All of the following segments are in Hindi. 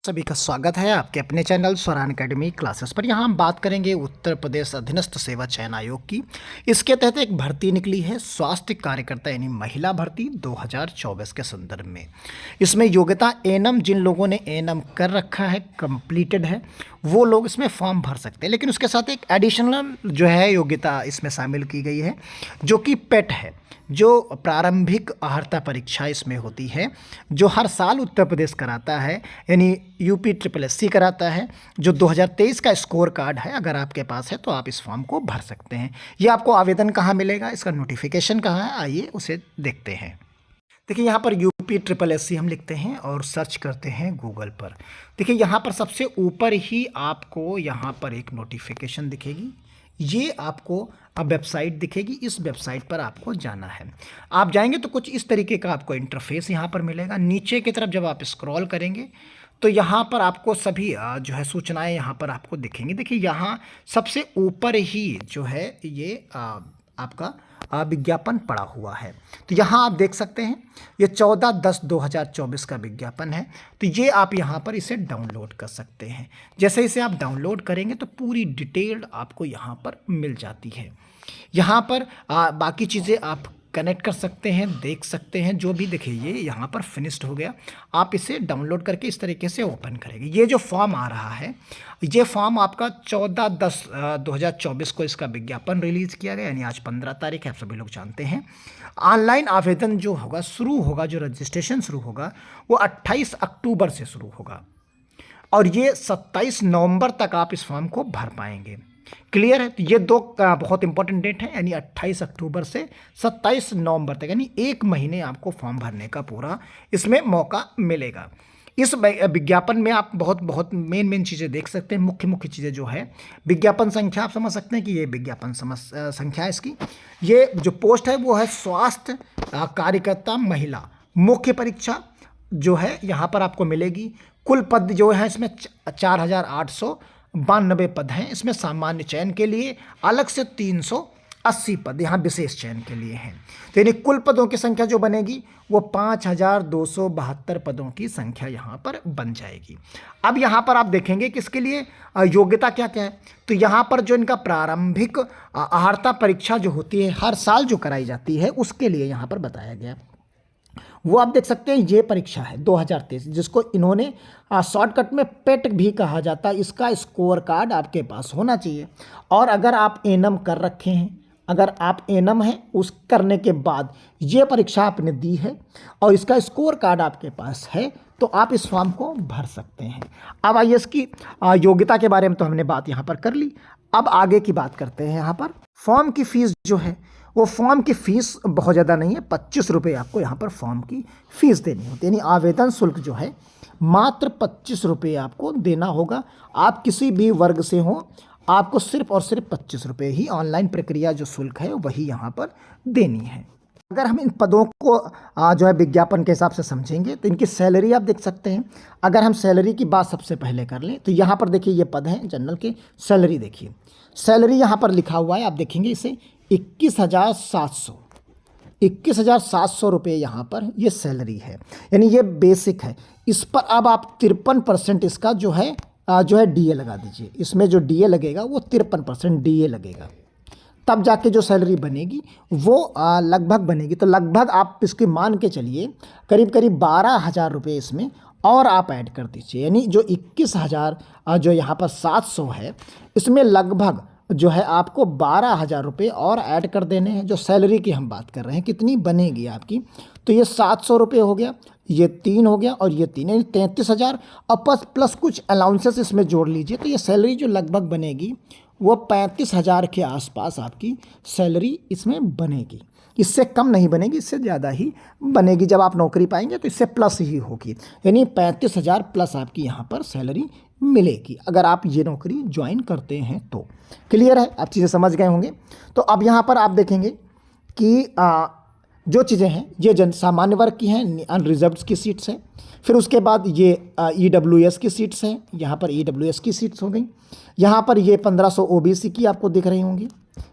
सभी का स्वागत है आपके अपने चैनल स्वरान एकेडमी क्लासेस पर। यहाँ हम बात करेंगे उत्तर प्रदेश अधीनस्थ सेवा चयन आयोग की। इसके तहत एक भर्ती निकली है स्वास्थ्य कार्यकर्ता यानी महिला भर्ती 2024 के संदर्भ में। इसमें योग्यता एएनएम, जिन लोगों ने एएनएम कर रखा है, कंप्लीटेड है, वो लोग इसमें फॉर्म भर सकते हैं। लेकिन उसके साथ एक एडिशनल जो है योग्यता इसमें शामिल की गई है, जो कि पेट है, जो प्रारंभिक अहर्ता परीक्षा इसमें होती है, जो हर साल उत्तर प्रदेश कराता है, यानी यूपी SSSC कराता है, जो 2023 का स्कोर कार्ड है। अगर आपके पास है तो आप इस फॉर्म को भर सकते हैं। ये आपको आवेदन कहाँ मिलेगा, इसका नोटिफिकेशन कहाँ है, आइए उसे देखते हैं। देखिए यहाँ पर यूपी SSSC हम लिखते हैं और सर्च करते हैं गूगल पर। देखिए यहाँ पर सबसे ऊपर ही आपको यहाँ पर एक नोटिफिकेशन दिखेगी, ये आपको अब वेबसाइट दिखेगी। इस वेबसाइट पर आपको जाना है। आप जाएंगे तो कुछ इस तरीके का आपको इंटरफेस यहाँ पर मिलेगा। नीचे की तरफ जब आप स्क्रॉल करेंगे तो यहाँ पर आपको सभी जो है सूचनाएं यहाँ पर आपको दिखेंगी। देखिए यहाँ सबसे ऊपर ही जो है ये आपका विज्ञापन पड़ा हुआ है। तो यहाँ आप देख सकते हैं ये 14/10/2024 का विज्ञापन है। तो ये आप यहाँ पर इसे डाउनलोड कर सकते हैं। जैसे इसे आप डाउनलोड करेंगे तो पूरी डिटेल्ड आपको यहाँ पर मिल जाती है। यहाँ पर बाकी चीज़ें आप कनेक्ट कर सकते हैं, देख सकते हैं, जो भी। देखिए ये यहाँ पर फिनिश्ड हो गया। आप इसे डाउनलोड करके इस तरीके से ओपन करेंगे। ये जो फॉर्म आ रहा है, ये फॉर्म आपका 14/10/2024 को इसका विज्ञापन रिलीज़ किया गया, यानी आज 15 तारीख है, आप सभी लोग जानते हैं। ऑनलाइन आवेदन जो होगा शुरू होगा, जो रजिस्ट्रेशन शुरू होगा वो 28 अक्टूबर से शुरू होगा और ये 27 नवंबर तक आप इस फॉर्म को भर पाएंगे। क्लियर है? तो ये दो बहुत इंपॉर्टेंट डेट है, यानी 28 अक्टूबर से 27 नवंबर तक, यानी एक महीने आपको फॉर्म भरने का पूरा इसमें मौका मिलेगा। इस विज्ञापन में आप बहुत मेन चीज़ें देख सकते हैं। मुख्य चीज़ें जो है, विज्ञापन संख्या आप समझ सकते हैं कि ये विज्ञापन संख्या है इसकी। ये जो पोस्ट है वो है स्वास्थ्य कार्यकर्ता महिला। मुख्य परीक्षा जो है यहाँ पर आपको मिलेगी। कुल पद जो है इसमें 4892 पद हैं। इसमें सामान्य चयन के लिए अलग से 380 पद यहाँ विशेष चयन के लिए हैं। तो यानी कुल पदों की संख्या जो बनेगी वो 5272 पदों की संख्या यहाँ पर बन जाएगी। अब यहाँ पर आप देखेंगे कि इसके लिए योग्यता क्या क्या है। तो यहाँ पर जो इनका प्रारंभिक अहर्ता परीक्षा जो होती है, हर साल जो कराई जाती है, उसके लिए यहाँ पर बताया गया। वो आप देख सकते हैं, ये परीक्षा है 2023, जिसको इन्होंने शॉर्टकट में पेट भी कहा जाता है। इसका स्कोर कार्ड आपके पास होना चाहिए। और अगर आप एएनएम कर रखे हैं, अगर आप एएनएम हैं, उस करने के बाद ये परीक्षा आपने दी है और इसका स्कोर कार्ड आपके पास है, तो आप इस फॉर्म को भर सकते हैं। अब आइए इसकी योग्यता के बारे में तो हमने बात यहाँ पर कर ली। अब आगे की बात करते हैं। यहाँ पर फॉर्म की फ़ीस जो है, वो फॉर्म की फ़ीस बहुत ज़्यादा नहीं है, 25 रुपये आपको यहाँ पर फॉर्म की फ़ीस देनी होती है। यानी आवेदन शुल्क जो है मात्र 25 रुपये आपको देना होगा। आप किसी भी वर्ग से हों, आपको सिर्फ और सिर्फ 25 रुपये ही ऑनलाइन प्रक्रिया जो शुल्क है वही यहाँ पर देनी है। अगर हम इन पदों को जो है विज्ञापन के हिसाब से समझेंगे तो इनकी सैलरी आप देख सकते हैं। अगर हम सैलरी की बात सबसे पहले कर लें तो यहाँ पर देखिए ये पद हैं जनरल के। सैलरी देखिए, सैलरी यहाँ पर लिखा हुआ है, आप देखेंगे इसे 21,700 रुपये यहाँ पर ये सैलरी है, यानी ये बेसिक है। इस पर अब आप 53% इसका जो है डीए लगा दीजिए। इसमें जो डीए लगेगा वो 53% डीए लगेगा, तब जाके जो सैलरी बनेगी वो लगभग बनेगी। तो लगभग आप इसकी मान के चलिए करीब 12,000 रुपये इसमें और आप ऐड कर दीजिए। यानी जो 21,000 जो यहाँ पर 700 है, इसमें लगभग जो है आपको 12,000 रुपये और ऐड कर देने हैं। जो सैलरी की हम बात कर रहे हैं कितनी बनेगी आपकी, तो ये 700 रुपये हो गया, ये 3 हो गया और ये 3, यानी 33,000 और प्लस कुछ अलाउंसेस इसमें जोड़ लीजिए। तो ये सैलरी जो लगभग बनेगी वो 35,000 के आसपास आपकी सैलरी इसमें बनेगी। इससे कम नहीं बनेगी, इससे ज़्यादा ही बनेगी। जब आप नौकरी पाएंगे तो इससे प्लस ही होगी, यानी 35,000 प्लस आपकी यहाँ पर सैलरी मिलेगी अगर आप ये नौकरी ज्वाइन करते हैं तो। क्लियर है? आप चीज़ें समझ गए होंगे। तो अब यहाँ पर आप देखेंगे कि जो चीज़ें हैं ये सामान्य वर्ग की हैं, अनरिजर्व्ड की सीट्स हैं। फिर उसके बाद ये EWS की सीट्स हैं, यहाँ पर EWS की सीट्स हो गई। यहाँ पर ये 1500 OBC की आपको दिख रही होंगी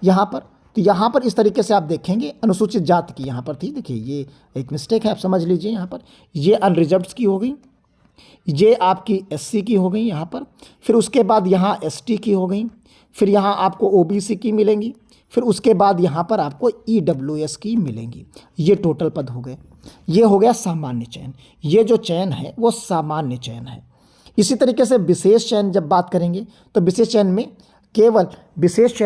यहाँ पर। तो यहाँ पर इस तरीके से आप देखेंगे अनुसूचित जाति की यहाँ पर थी। देखिए ये एक मिस्टेक है, आप समझ लीजिए। यहाँ पर ये अनरिजर्व्ड की हो गई। ये आपकी एससी की हो गई यहाँ पर, फिर उसके बाद यहाँ एसटी की हो गई, फिर यहाँ आपको ओबीसी की मिलेंगी, फिर उसके बाद यहाँ पर आपको ईडब्ल्यूएस की मिलेंगी। ये टोटल पद हो गए। ये हो गया सामान्य चयन। ये जो चयन है वो सामान्य चयन है। इसी तरीके से विशेष चयन जब बात करेंगे तो विशेष चयन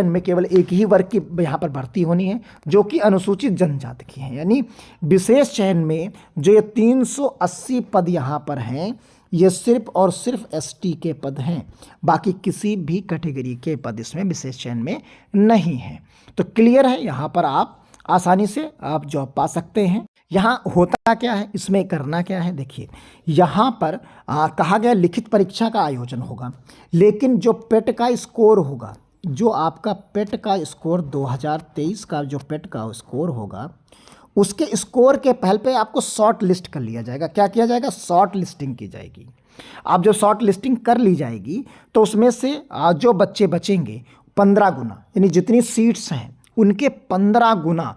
में केवल एक ही वर्ग की यहाँ पर भर्ती होनी है, जो कि अनुसूचित जनजाति की है। यानी विशेष चयन में जो ये 380 पद यहाँ पर हैं, ये सिर्फ और सिर्फ एसटी के पद हैं। बाकी किसी भी कैटेगरी के पद इसमें विशेष चयन में नहीं है। तो क्लियर है, यहाँ पर आप आसानी से आप जॉब पा सकते हैं। यहाँ होता क्या है, इसमें करना क्या है, देखिए यहाँ पर कहा गया लिखित परीक्षा का आयोजन होगा, लेकिन जो पेट का स्कोर होगा, जो आपका पेट का स्कोर 2023 का जो पेट का स्कोर होगा, उसके स्कोर के पहल पे आपको शॉर्ट लिस्ट कर लिया जाएगा। क्या किया जाएगा? शॉर्ट लिस्टिंग की जाएगी। आप जब शॉर्ट लिस्टिंग कर ली जाएगी तो उसमें से जो बच्चे बचेंगे 15 गुना, यानी जितनी सीट्स हैं उनके 15 गुना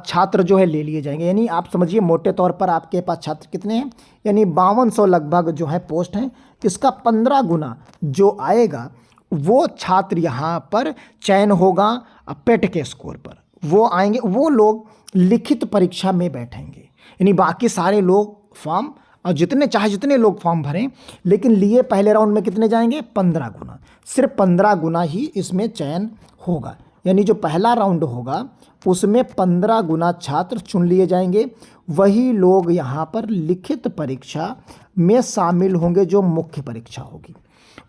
छात्र जो है ले लिए जाएंगे। यानी आप समझिए मोटे तौर पर आपके पास छात्र कितने हैं, यानी 5200 लगभग जो है पोस्ट हैं। इसका 15 गुना जो आएगा वो छात्र यहाँ पर चयन होगा पेट के स्कोर पर। वो आएंगे, वो लोग लिखित परीक्षा में बैठेंगे। यानी बाकी सारे लोग फॉर्म और जितने लोग फॉर्म भरें, लेकिन लिए पहले राउंड में कितने जाएंगे? 15 गुना। सिर्फ 15 गुना ही इसमें चयन होगा। यानी जो पहला राउंड होगा उसमें 15 गुना छात्र चुन लिए जाएंगे। वही लोग यहाँ पर लिखित परीक्षा में शामिल होंगे। जो मुख्य परीक्षा होगी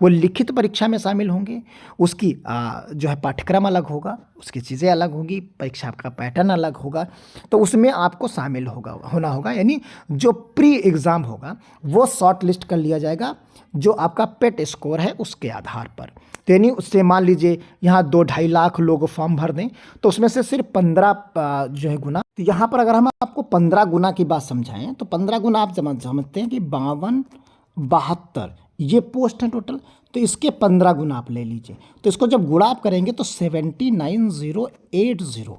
वो लिखित परीक्षा में शामिल होंगे। उसकी जो है पाठ्यक्रम अलग होगा, उसकी चीज़ें अलग होंगी, परीक्षा का पैटर्न अलग होगा, तो उसमें आपको शामिल होना होगा। यानी जो प्री एग्ज़ाम होगा वो शॉर्ट लिस्ट कर लिया जाएगा, जो आपका पेट स्कोर है उसके आधार पर। तो यानी उससे मान लीजिए यहाँ 2-2.5 लाख लोग फॉर्म भर दें तो उसमें से सिर्फ 15 जो है गुना। तो यहाँ पर अगर हम आपको 15 गुना की बात समझाएं तो 15 गुना आप समझते हैं कि 52-72 ये पोस्ट हैं टोटल। तो इसके 15 गुना आप ले लीजिए, तो इसको जब गुणा आप करेंगे तो 79080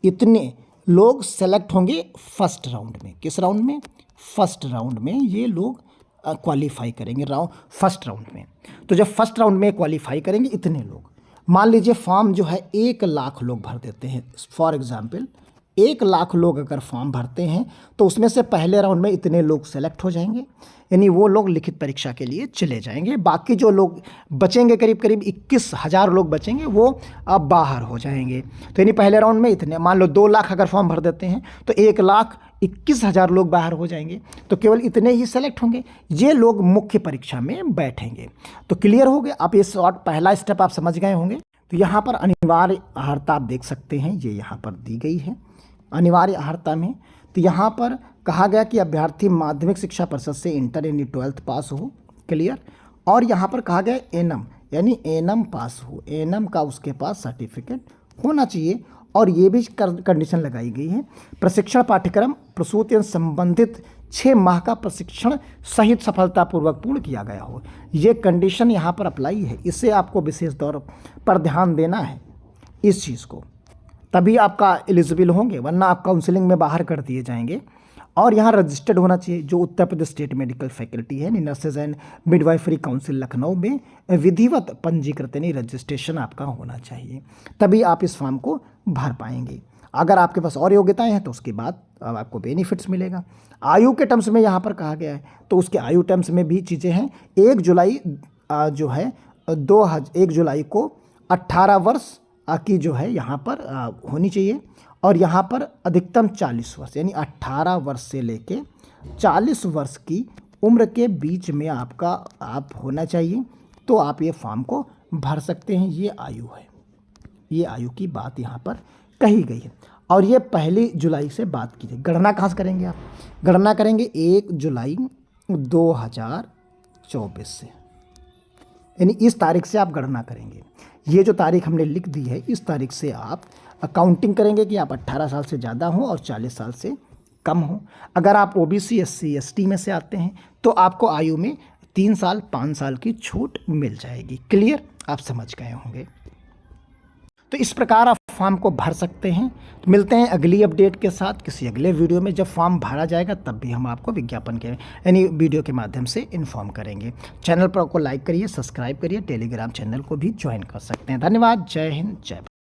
इतने लोग सेलेक्ट होंगे फर्स्ट राउंड में। किस राउंड में? फर्स्ट राउंड में ये लोग क्वालिफाई करेंगे फर्स्ट राउंड में। तो जब फर्स्ट राउंड में क्वालिफाई करेंगे इतने लोग, मान लीजिए फॉर्म जो है 1 लाख लोग भर देते हैं फॉर एग्जांपल, 1 लाख लोग अगर फॉर्म भरते हैं तो उसमें से पहले राउंड में इतने लोग सेलेक्ट हो जाएंगे। यानी वो लोग लिखित परीक्षा के लिए चले जाएंगे। बाकी जो लोग बचेंगे करीब 21,000 लोग बचेंगे, वो अब बाहर हो जाएंगे। तो यानी पहले राउंड में इतने, मान लो 2 लाख अगर फॉर्म भर देते हैं तो 1,21,000 लोग बाहर हो जाएंगे। तो केवल इतने ही सेलेक्ट होंगे, ये लोग मुख्य परीक्षा में बैठेंगे। तो क्लियर हो गया। आप ये शॉर्ट पहला स्टेप आप समझ गए होंगे। तो यहाँ पर अनिवार्य अर्हता आप देख सकते हैं, ये यहाँ पर दी गई है अनिवार्य अर्हता में। तो यहाँ पर कहा गया कि अभ्यर्थी माध्यमिक शिक्षा परिषद से इंटर यानी 12th पास हो, क्लियर। और यहाँ पर कहा गया एनम यानी एनम पास हो, एनम का उसके पास सर्टिफिकेट होना चाहिए। और ये भी कंडीशन लगाई गई है, प्रशिक्षण पाठ्यक्रम प्रसूति संबंधित 6 माह का प्रशिक्षण सहित सफलतापूर्वक पूर्ण किया गया हो। ये कंडीशन यहाँ पर अप्लाई है, इससे आपको विशेष तौर पर ध्यान देना है इस चीज़ को, तभी आपका एलिजिबल होंगे, वरना आप काउंसलिंग में बाहर कर दिए जाएंगे। और यहाँ रजिस्टर्ड होना चाहिए, जो Uttar Pradesh state medical faculty है, nurses and midwifery council Lucknow में विधिवत पंजीकृत यानी रजिस्ट्रेशन आपका होना चाहिए, तभी आप इस फॉर्म को भर पाएंगे। अगर आपके पास और योग्यताएं हैं तो उसके बाद अब आपको बेनिफिट्स मिलेगा। आयु के टर्म्स में यहाँ पर कहा गया है, तो उसके आयु टर्म्स में भी चीज़ें हैं। 1 जुलाई जो है 1 जुलाई को 18 वर्ष की जो है यहाँ पर होनी चाहिए। और यहाँ पर अधिकतम 40 वर्ष यानी 18 वर्ष से लेके 40 वर्ष की उम्र के बीच में आप होना चाहिए, तो आप ये फॉर्म को भर सकते हैं। ये आयु है, ये आयु की बात यहाँ पर कही गई है। और ये 1 जुलाई से बात कीजिए। गणना कहाँ से करेंगे आप? गणना करेंगे 1 जुलाई 2024 से, यानी इस तारीख से आप गणना करेंगे। ये जो तारीख हमने लिख दी है, इस तारीख से आप अकाउंटिंग करेंगे कि आप 18 साल से ज़्यादा हों और 40 साल से कम हों। अगर आप ओबीसी एससी एसटी में से आते हैं तो आपको आयु में 3 साल 5 साल की छूट मिल जाएगी। क्लियर? आप समझ गए होंगे। तो इस प्रकार आप फॉर्म को भर सकते हैं। तो मिलते हैं अगली अपडेट के साथ किसी अगले वीडियो में। जब फॉर्म भरा जाएगा तब भी हम आपको विज्ञापन के यानी वीडियो के माध्यम से इन्फॉर्म करेंगे। चैनल पर को लाइक करिए, सब्सक्राइब करिए, टेलीग्राम चैनल को भी ज्वाइन कर सकते हैं। धन्यवाद। जय हिंद, जय भारत।